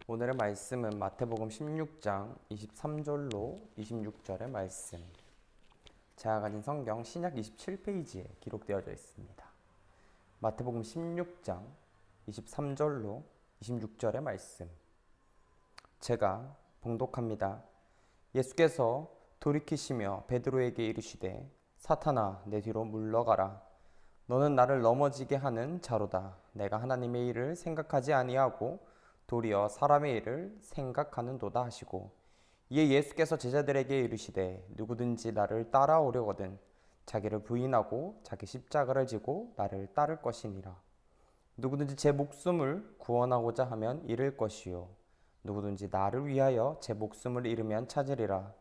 오늘의 말씀은 마태복음 16장 23절로 26절의 말씀. 제가 가진 성경 신약 27페이지에 기록되어져 있습니다. 마태복음 16장 23절로 26절의 말씀. 제가 봉독합니다. 예수께서 돌이키시며 베드로에게 이르시되 사탄아 내 뒤로 물러가라. 너는 나를 넘어지게 하는 자로다. 내가 하나님의 일을 생각하지 아니하고 도리어 사람의 일을 생각하는도다 하시고, 이에 예수께서 제자들에게 이르시되 누구든지 나를 따라오려거든 자기를 부인하고 자기 십자가를 지고 나를 따를 것이니라. 누구든지 제 목숨을 구원하고자 하면 잃을 것이요 누구든지 나를 위하여 제 목숨을 잃으면 찾으리라.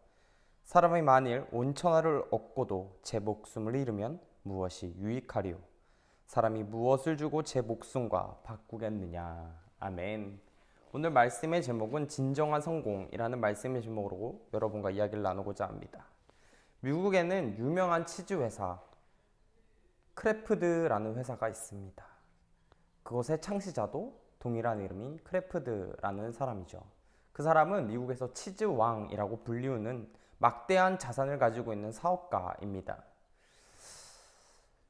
사람이 만일 온 천하를 얻고도 제 목숨을 잃으면 무엇이 유익하리요? 사람이 무엇을 주고 제 목숨과 바꾸겠느냐. 아멘. 오늘 말씀의 제목은 진정한 성공이라는 말씀의 제목으로 여러분과 이야기를 나누고자 합니다. 미국에는 유명한 치즈 회사 크래프드라는 회사가 있습니다. 그것의 창시자도 동일한 이름인 크래프드라는 사람이죠. 그 사람은 미국에서 치즈 왕이라고 불리우는 막대한 자산을 가지고 있는 사업가입니다.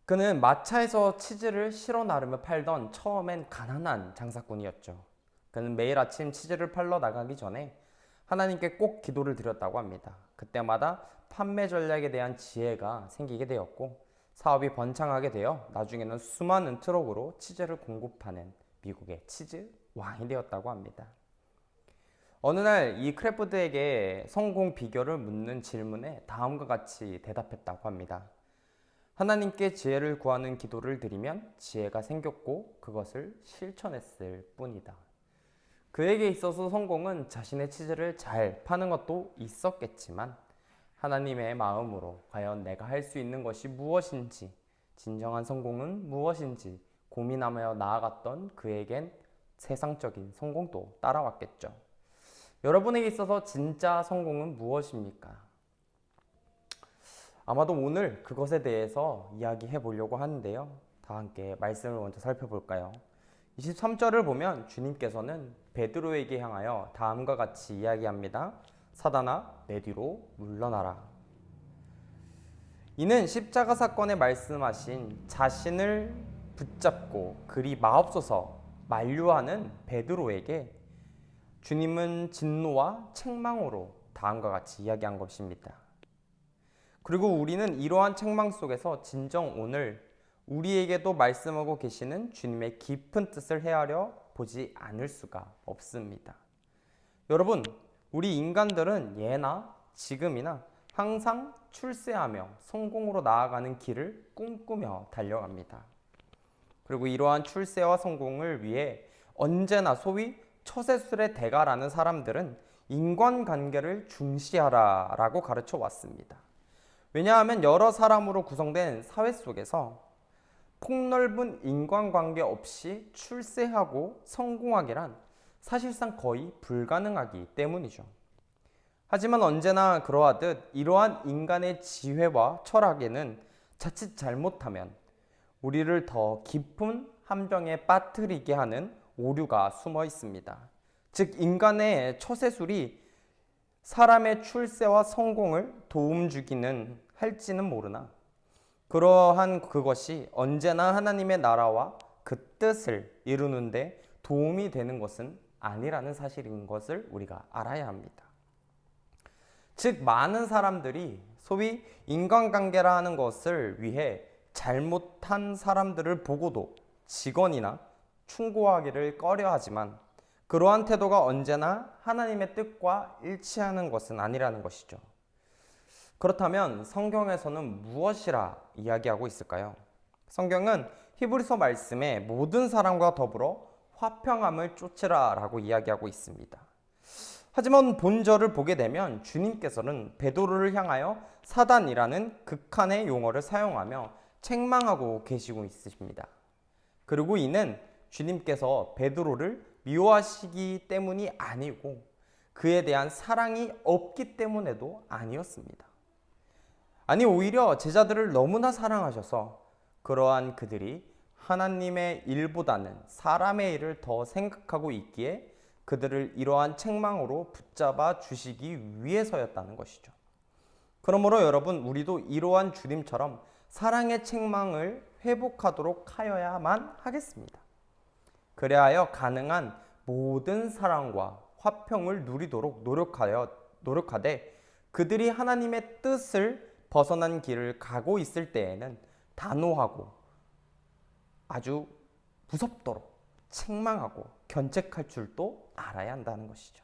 그는 마차에서 치즈를 실어 나르며 팔던 처음엔 가난한 장사꾼이었죠. 그는 매일 아침 치즈를 팔러 나가기 전에 하나님께 꼭 기도를 드렸다고 합니다. 그때마다 판매 전략에 대한 지혜가 생기게 되었고 사업이 번창하게 되어 나중에는 수많은 트럭으로 치즈를 공급하는 미국의 치즈 왕이 되었다고 합니다. 어느 날 이 크래프드에게 성공 비결을 묻는 질문에 다음과 같이 대답했다고 합니다. 하나님께 지혜를 구하는 기도를 드리면 지혜가 생겼고 그것을 실천했을 뿐이다. 그에게 있어서 성공은 자신의 치즈를 잘 파는 것도 있었겠지만 하나님의 마음으로 과연 내가 할 수 있는 것이 무엇인지, 진정한 성공은 무엇인지 고민하며 나아갔던 그에겐 세상적인 성공도 따라왔겠죠. 여러분에게 있어서 진짜 성공은 무엇입니까? 아마도 오늘 그것에 대해서 이야기해 보려고 하는데요. 다 함께 말씀을 먼저 살펴볼까요? 23절을 보면 주님께서는 베드로에게 향하여 다음과 같이 이야기합니다. 사단아 내 뒤로 물러나라. 이는 십자가 사건에 말씀하신 자신을 붙잡고 그리 마옵소서 만류하는 베드로에게 주님은 진노와 책망으로 다음과 같이 이야기한 것입니다. 그리고 우리는 이러한 책망 속에서 진정 오늘 우리에게도 말씀하고 계시는 주님의 깊은 뜻을 헤아려 보지 않을 수가 없습니다. 여러분, 우리 인간들은 예나 지금이나 항상 출세하며 성공으로 나아가는 길을 꿈꾸며 달려갑니다. 그리고 이러한 출세와 성공을 위해 언제나 소위 처세술의 대가라는 사람들은 인간관계를 중시하라라고 가르쳐 왔습니다. 왜냐하면 여러 사람으로 구성된 사회 속에서 폭넓은 인간관계 없이 출세하고 성공하기란 사실상 거의 불가능하기 때문이죠. 하지만 언제나 그러하듯 이러한 인간의 지혜와 철학에는 자칫 잘못하면 우리를 더 깊은 함정에 빠뜨리게 하는 오류가 숨어 있습니다. 즉 인간의 처세술이 사람의 출세와 성공을 도움 주기는 할지는 모르나 그러한 그것이 언제나 하나님의 나라와 그 뜻을 이루는데 도움이 되는 것은 아니라는 사실인 것을 우리가 알아야 합니다. 즉 많은 사람들이 소위 인간관계라 하는 것을 위해 잘못한 사람들을 보고도 직언이나 충고하기를 꺼려하지만 그러한 태도가 언제나 하나님의 뜻과 일치하는 것은 아니라는 것이죠. 그렇다면 성경에서는 무엇이라 이야기하고 있을까요? 성경은 히브리서 말씀에 모든 사람과 더불어 화평함을 쫓으라 라고 이야기하고 있습니다. 하지만 본절을 보게 되면 주님께서는 베드로를 향하여 사단이라는 극한의 용어를 사용하며 책망하고 계시고 있으십니다. 그리고 이는 주님께서 베드로를 미워하시기 때문이 아니고 그에 대한 사랑이 없기 때문에도 아니었습니다. 아니 오히려 제자들을 너무나 사랑하셔서 그러한 그들이 하나님의 일보다는 사람의 일을 더 생각하고 있기에 그들을 이러한 책망으로 붙잡아 주시기 위해서였다는 것이죠. 그러므로 여러분, 우리도 이러한 주님처럼 사랑의 책망을 회복하도록 하여야만 하겠습니다. 그래야 가능한 모든 사랑과 화평을 누리도록 노력하되 그들이 하나님의 뜻을 벗어난 길을 가고 있을 때에는 단호하고 아주 무섭도록 책망하고 견책할 줄도 알아야 한다는 것이죠.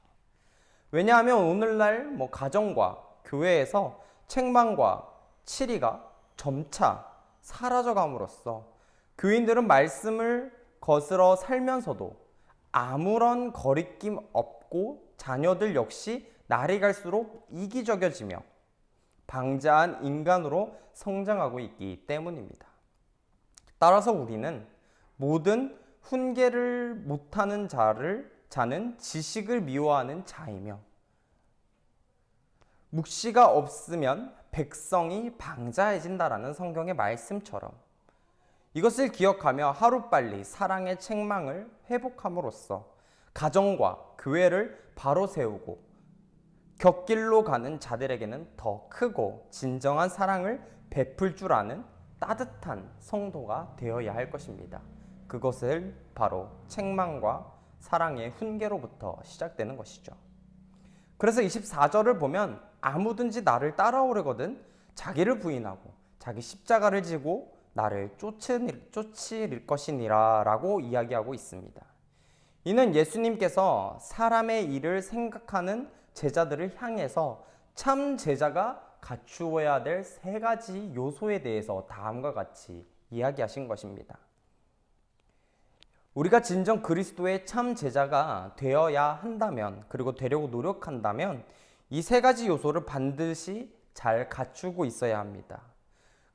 왜냐하면 오늘날 가정과 교회에서 책망과 치리가 점차 사라져감으로써 교인들은 말씀을 거스러 살면서도 아무런 거리낌 없고 자녀들 역시 날이 갈수록 이기적여지며 방자한 인간으로 성장하고 있기 때문입니다. 따라서 우리는 모든 훈계를 못하는 자는 지식을 미워하는 자이며 묵시가 없으면 백성이 방자해진다라는 성경의 말씀처럼 이것을 기억하며 하루빨리 사랑의 책망을 회복함으로써 가정과 교회를 바로 세우고 곁길로 가는 자들에게는 더 크고 진정한 사랑을 베풀 줄 아는 따뜻한 성도가 되어야 할 것입니다. 그것을 바로 책망과 사랑의 훈계로부터 시작되는 것이죠. 그래서 24절을 보면 아무든지 나를 따라오려거든 자기를 부인하고 자기 십자가를 지고 나를 쫓으릴 것이니라 라고 이야기하고 있습니다. 이는 예수님께서 사람의 일을 생각하는 제자들을 향해서 참 제자가 갖추어야 될 세 가지 요소에 대해서 다음과 같이 이야기하신 것입니다. 우리가 진정 그리스도의 참 제자가 되어야 한다면, 그리고 되려고 노력한다면 이 세 가지 요소를 반드시 잘 갖추고 있어야 합니다.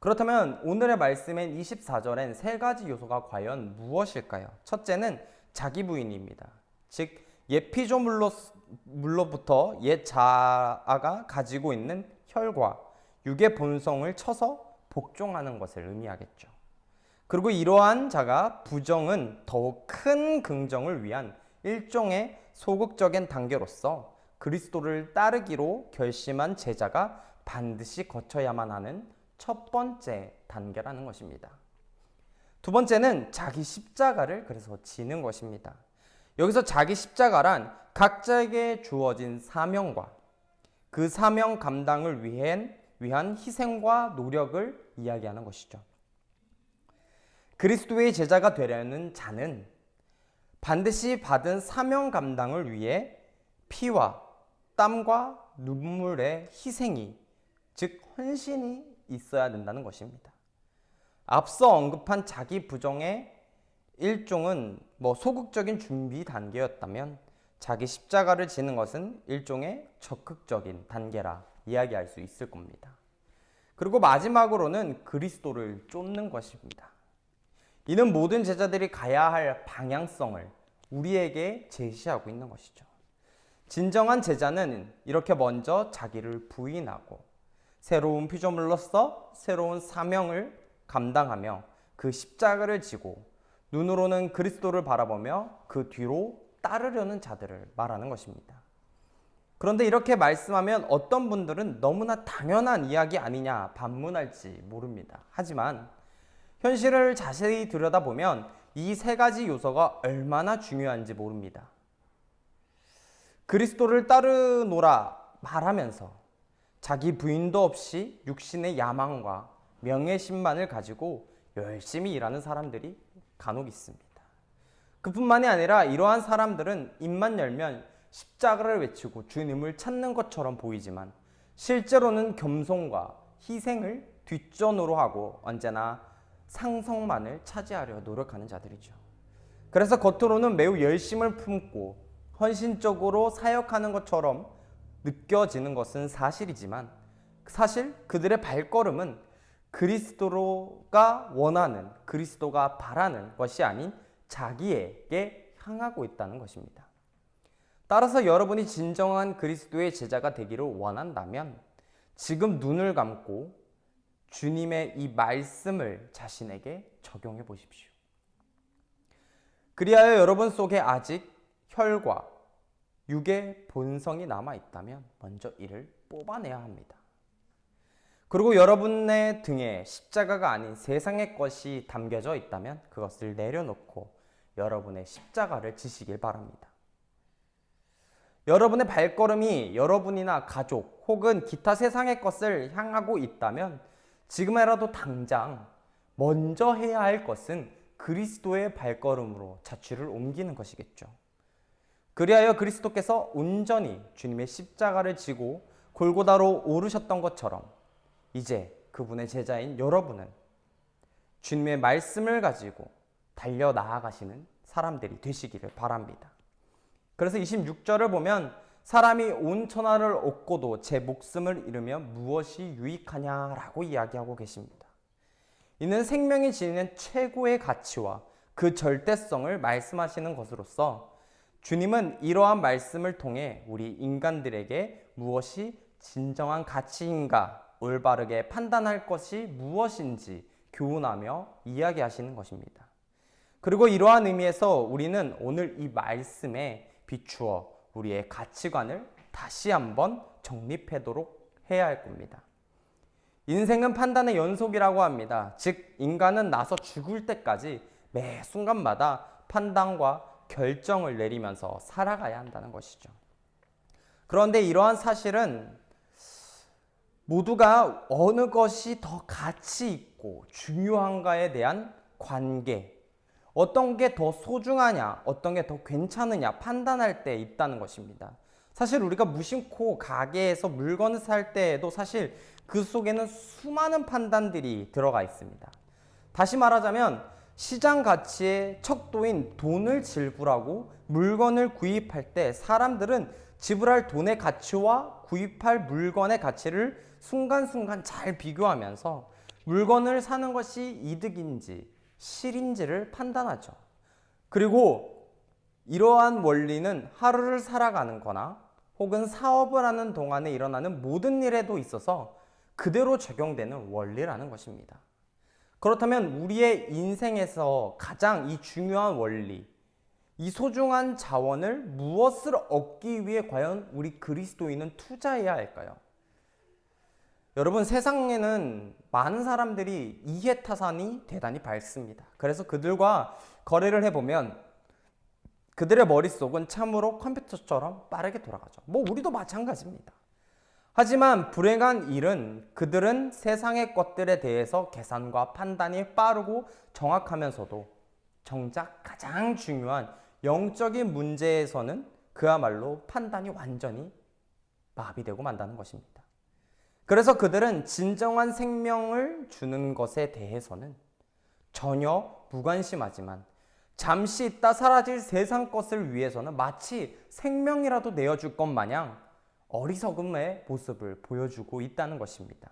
그렇다면 오늘의 말씀인 24절엔 세 가지 요소가 과연 무엇일까요? 첫째는 자기 부인입니다. 즉 옛 피조물로부터 옛 자아가 가지고 있는 혈과 육의 본성을 쳐서 복종하는 것을 의미하겠죠. 그리고 이러한 자가 부정은 더욱 큰 긍정을 위한 일종의 소극적인 단계로서 그리스도를 따르기로 결심한 제자가 반드시 거쳐야만 하는 첫 번째 단계라는 것입니다. 두 번째는 자기 십자가를 그래서 지는 것입니다. 여기서 자기 십자가란 각자에게 주어진 사명과 그 사명 감당을 위한 희생과 노력을 이야기하는 것이죠. 그리스도의 제자가 되려는 자는 반드시 받은 사명 감당을 위해 피와 땀과 눈물의 희생이, 즉 헌신이 있어야 된다는 것입니다. 앞서 언급한 자기 부정의 일종은 소극적인 준비 단계였다면 자기 십자가를 지는 것은 일종의 적극적인 단계라 이야기할 수 있을 겁니다. 그리고 마지막으로는 그리스도를 쫓는 것입니다. 이는 모든 제자들이 가야 할 방향성을 우리에게 제시하고 있는 것이죠. 진정한 제자는 이렇게 먼저 자기를 부인하고 새로운 피조물로서 새로운 사명을 감당하며 그 십자가를 지고 눈으로는 그리스도를 바라보며 그 뒤로 따르려는 자들을 말하는 것입니다. 그런데 이렇게 말씀하면 어떤 분들은 너무나 당연한 이야기 아니냐 반문할지 모릅니다. 하지만 현실을 자세히 들여다보면 이 세 가지 요소가 얼마나 중요한지 모릅니다. 그리스도를 따르노라 말하면서 자기 부인도 없이 육신의 야망과 명예심만을 가지고 열심히 일하는 사람들이 간혹 있습니다. 그뿐만이 아니라 이러한 사람들은 입만 열면 십자가를 외치고 주님을 찾는 것처럼 보이지만 실제로는 겸손과 희생을 뒷전으로 하고 언제나 상성만을 차지하려 노력하는 자들이죠. 그래서 겉으로는 매우 열심을 품고 헌신적으로 사역하는 것처럼 느껴지는 것은 사실이지만 사실 그들의 발걸음은 그리스도가 원하는, 그리스도가 바라는 것이 아닌 자기에게 향하고 있다는 것입니다. 따라서 여러분이 진정한 그리스도의 제자가 되기를 원한다면 지금 눈을 감고 주님의 이 말씀을 자신에게 적용해 보십시오. 그리하여 여러분 속에 아직 혈과 육의 본성이 남아있다면 먼저 이를 뽑아내야 합니다. 그리고 여러분의 등에 십자가가 아닌 세상의 것이 담겨져 있다면 그것을 내려놓고 여러분의 십자가를 지시길 바랍니다. 여러분의 발걸음이 여러분이나 가족 혹은 기타 세상의 것을 향하고 있다면 지금이라도 당장 먼저 해야 할 것은 그리스도의 발걸음으로 자취를 옮기는 것이겠죠. 그리하여 그리스도께서 온전히 주님의 십자가를 지고 골고다로 오르셨던 것처럼 이제 그분의 제자인 여러분은 주님의 말씀을 가지고 달려 나아가시는 사람들이 되시기를 바랍니다. 그래서 26절을 보면 사람이 온 천하를 얻고도 제 목숨을 잃으면 무엇이 유익하냐라고 이야기하고 계십니다. 이는 생명이 지니는 최고의 가치와 그 절대성을 말씀하시는 것으로서 주님은 이러한 말씀을 통해 우리 인간들에게 무엇이 진정한 가치인가 올바르게 판단할 것이 무엇인지 교훈하며 이야기하시는 것입니다. 그리고 이러한 의미에서 우리는 오늘 이 말씀에 비추어 우리의 가치관을 다시 한번 정립하도록 해야 할 겁니다. 인생은 판단의 연속이라고 합니다. 즉 인간은 나서 죽을 때까지 매 순간마다 판단과 결정을 내리면서 살아가야 한다는 것이죠. 그런데 이러한 사실은 모두가 어느 것이 더 가치 있고 중요한가에 대한 관계, 어떤 게 더 소중하냐, 어떤 게 더 괜찮으냐 판단할 때 있다는 것입니다. 사실 우리가 무심코 가게에서 물건을 살 때에도 사실 그 속에는 수많은 판단들이 들어가 있습니다. 다시 말하자면 시장 가치의 척도인 돈을 지불하고 물건을 구입할 때 사람들은 지불할 돈의 가치와 구입할 물건의 가치를 순간순간 잘 비교하면서 물건을 사는 것이 이득인지 실인지를 판단하죠. 그리고 이러한 원리는 하루를 살아가는 거나 혹은 사업을 하는 동안에 일어나는 모든 일에도 있어서 그대로 적용되는 원리라는 것입니다. 그렇다면 우리의 인생에서 가장 이 중요한 원리, 이 소중한 자원을 무엇을 얻기 위해 과연 우리 그리스도인은 투자해야 할까요? 여러분, 세상에는 많은 사람들이 이해타산이 대단히 밝습니다. 그래서 그들과 거래를 해보면 그들의 머릿속은 참으로 컴퓨터처럼 빠르게 돌아가죠. 우리도 마찬가지입니다. 하지만 불행한 일은 그들은 세상의 것들에 대해서 계산과 판단이 빠르고 정확하면서도 정작 가장 중요한 영적인 문제에서는 그야말로 판단이 완전히 마비되고 만다는 것입니다. 그래서 그들은 진정한 생명을 주는 것에 대해서는 전혀 무관심하지만 잠시 있다 사라질 세상 것을 위해서는 마치 생명이라도 내어줄 것 마냥 어리석음의 모습을 보여주고 있다는 것입니다.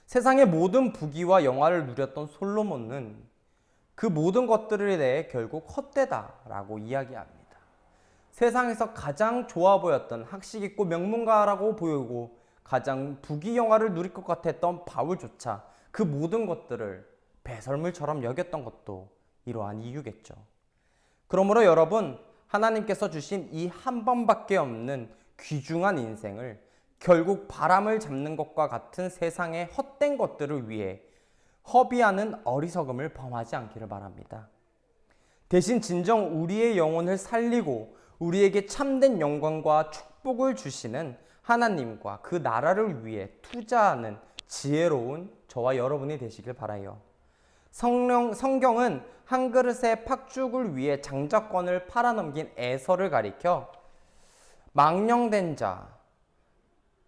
세상의 모든 부귀와 영화를 누렸던 솔로몬은 그 모든 것들에 대해 결국 헛되다라고 이야기합니다. 세상에서 가장 좋아 보였던 학식 있고 명문가라고 보이고 가장 부귀 영화를 누릴 것 같았던 바울조차 그 모든 것들을 배설물처럼 여겼던 것도 이러한 이유겠죠. 그러므로 여러분, 하나님께서 주신 이 한 번밖에 없는 귀중한 인생을 결국 바람을 잡는 것과 같은 세상의 헛된 것들을 위해 허비하는 어리석음을 범하지 않기를 바랍니다. 대신 진정 우리의 영혼을 살리고 우리에게 참된 영광과 축복을 주시는 하나님과 그 나라를 위해 투자하는 지혜로운 저와 여러분이 되시길 바라요. 성경은 한 그릇의 팥죽을 위해 장자권을 팔아넘긴 에서를 가리켜 망령된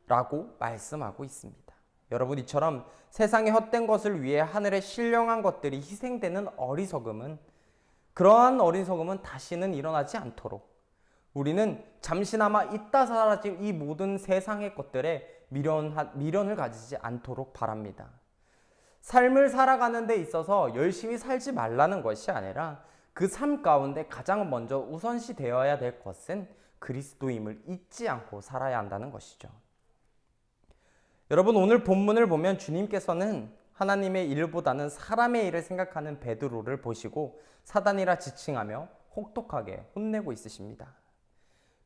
자라고 말씀하고 있습니다. 여러분, 이처럼 세상의 헛된 것을 위해 하늘의 신령한 것들이 희생되는 어리석음은, 그러한 어리석음은 다시는 일어나지 않도록 우리는 잠시나마 있다 사라질 이 모든 세상의 것들에 미련을 가지지 않도록 바랍니다. 삶을 살아가는 데 있어서 열심히 살지 말라는 것이 아니라 그 삶 가운데 가장 먼저 우선시 되어야 될 것은 그리스도임을 잊지 않고 살아야 한다는 것이죠. 여러분, 오늘 본문을 보면 주님께서는 하나님의 일보다는 사람의 일을 생각하는 베드로를 보시고 사단이라 지칭하며 혹독하게 혼내고 있으십니다.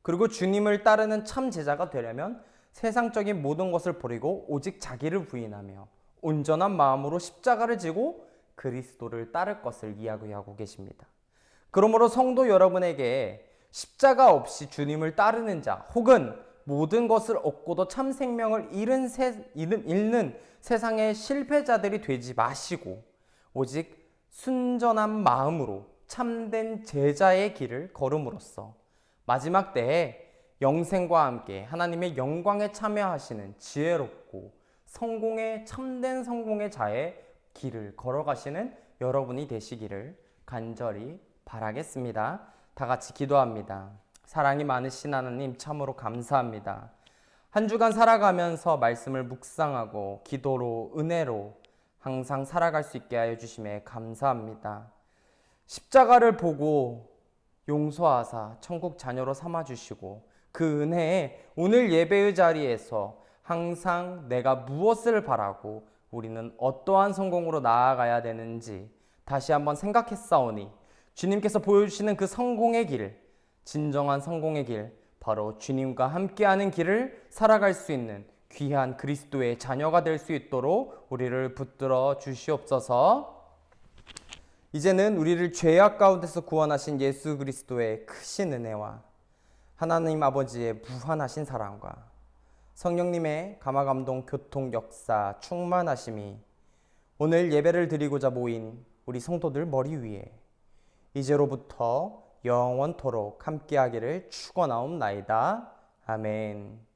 그리고 주님을 따르는 참 제자가 되려면 세상적인 모든 것을 버리고 오직 자기를 부인하며 온전한 마음으로 십자가를 지고 그리스도를 따를 것을 이야기하고 계십니다. 그러므로 성도 여러분에게 십자가 없이 주님을 따르는 자 혹은 모든 것을 얻고도 참 생명을 잃는 세상의 실패자들이 되지 마시고 오직 순전한 마음으로 참된 제자의 길을 걸음으로써 마지막 때에 영생과 함께 하나님의 영광에 참여하시는 지혜롭고 참된 성공의 자의 길을 걸어가시는 여러분이 되시기를 간절히 바라겠습니다. 다 같이 기도합니다. 사랑이 많으신 하나님 참으로 감사합니다. 한 주간 살아가면서 말씀을 묵상하고 기도로 은혜로 항상 살아갈 수 있게 하여 주심에 감사합니다. 십자가를 보고 용서하사 천국 자녀로 삼아주시고 그 은혜에 오늘 예배의 자리에서 항상 내가 무엇을 바라고 우리는 어떠한 성공으로 나아가야 되는지 다시 한번 생각했사오니 주님께서 보여주시는 그 성공의 길, 진정한 성공의 길, 바로 주님과 함께하는 길을 살아갈 수 있는 귀한 그리스도의 자녀가 될 수 있도록 우리를 붙들어 주시옵소서. 이제는 우리를 죄악 가운데서 구원하신 예수 그리스도의 크신 은혜와 하나님 아버지의 무한하신 사랑과 성령님의 감화감동 교통 역사 충만하심이 오늘 예배를 드리고자 모인 우리 성도들 머리 위에 이제로부터 영원토록 함께하기를 축원하옵나이다. 아멘.